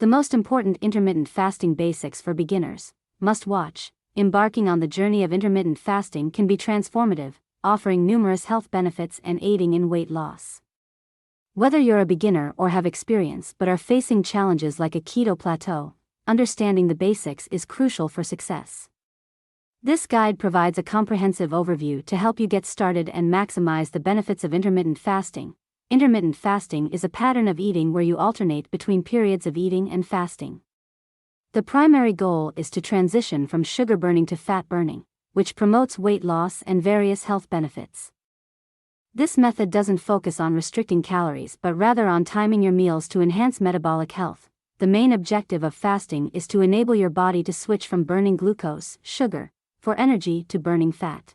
The most important intermittent fasting basics for beginners. Must watch. Embarking on the journey of intermittent fasting can be transformative, offering numerous health benefits and aiding in weight loss. Whether you're a beginner or have experience but are facing challenges like a keto plateau, understanding the basics is crucial for success. This guide provides a comprehensive overview to help you get started and maximize the benefits of intermittent fasting. Intermittent fasting is a pattern of eating where you alternate between periods of eating and fasting. The primary goal is to transition from sugar burning to fat burning, which promotes weight loss and various health benefits. This method doesn't focus on restricting calories but rather on timing your meals to enhance metabolic health. The main objective of fasting is to enable your body to switch from burning glucose, sugar, for energy to burning fat.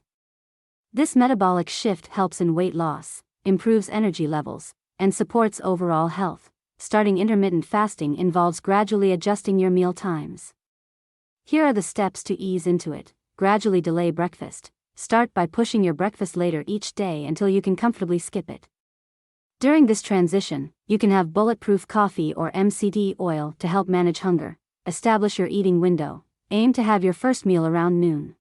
This metabolic shift helps in weight loss, improves energy levels, and supports overall health. Starting intermittent fasting involves gradually adjusting your meal times. Here are the steps to ease into it. Gradually delay breakfast. Start by pushing your breakfast later each day until you can comfortably skip it. During this transition, you can have bulletproof coffee or MCT oil to help manage hunger. Establish your eating window. Aim to have your first meal around noon.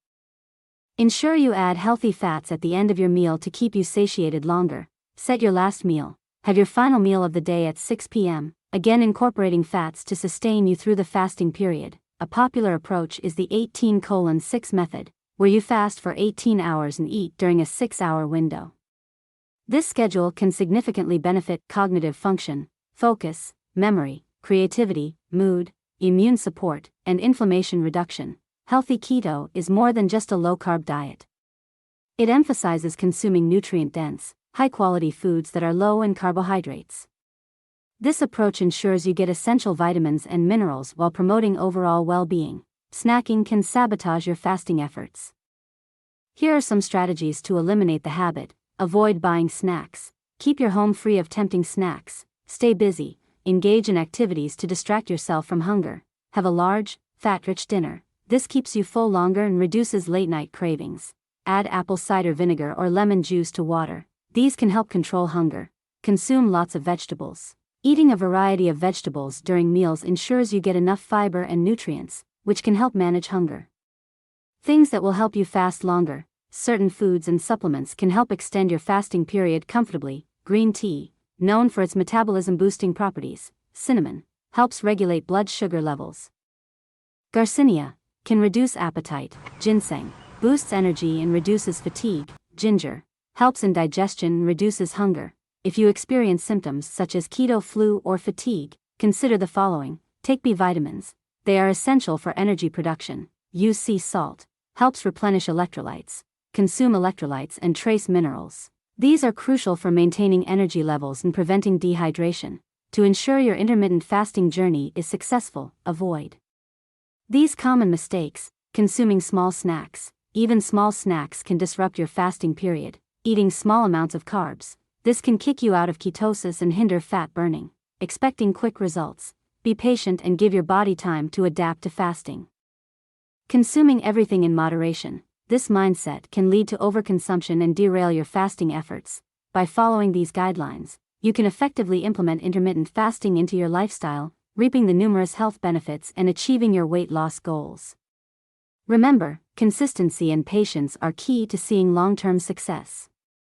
Ensure you add healthy fats at the end of your meal to keep you satiated longer. Set your last meal. Have your final meal of the day at 6 p.m., again incorporating fats to sustain you through the fasting period. A popular approach is the 18:6 method, where you fast for 18 hours and eat during a 6-hour window. This schedule can significantly benefit cognitive function, focus, memory, creativity, mood, immune support, and inflammation reduction. Healthy keto is more than just a low-carb diet. It emphasizes consuming nutrient-dense, high-quality foods that are low in carbohydrates. This approach ensures you get essential vitamins and minerals while promoting overall well-being. Snacking can sabotage your fasting efforts. Here are some strategies to eliminate the habit. Avoid buying snacks. Keep your home free of tempting snacks. Stay busy. Engage in activities to distract yourself from hunger. Have a large, fat-rich dinner. This keeps you full longer and reduces late-night cravings. Add apple cider vinegar or lemon juice to water. These can help control hunger. Consume lots of vegetables. Eating a variety of vegetables during meals ensures you get enough fiber and nutrients, which can help manage hunger. Things that will help you fast longer. Certain foods and supplements can help extend your fasting period comfortably. Green tea, known for its metabolism-boosting properties. Cinnamon, helps regulate blood sugar levels. Garcinia, can reduce appetite. Ginseng, boosts energy and reduces fatigue. Ginger, helps in digestion and reduces hunger. If you experience symptoms such as keto flu or fatigue, consider the following. Take B vitamins. They are essential for energy production. Use sea salt. Helps replenish electrolytes. Consume electrolytes and trace minerals. These are crucial for maintaining energy levels and preventing dehydration. To ensure your intermittent fasting journey is successful, avoid these common mistakes. Consuming small snacks. Even small snacks can disrupt your fasting period. Eating small amounts of carbs. This can kick you out of ketosis and hinder fat burning. Expecting quick results. Be patient and give your body time to adapt to fasting. Consuming everything in moderation. This mindset can lead to overconsumption and derail your fasting efforts. By following these guidelines, you can effectively implement intermittent fasting into your lifestyle, reaping the numerous health benefits and achieving your weight loss goals. Remember, consistency and patience are key to seeing long-term success.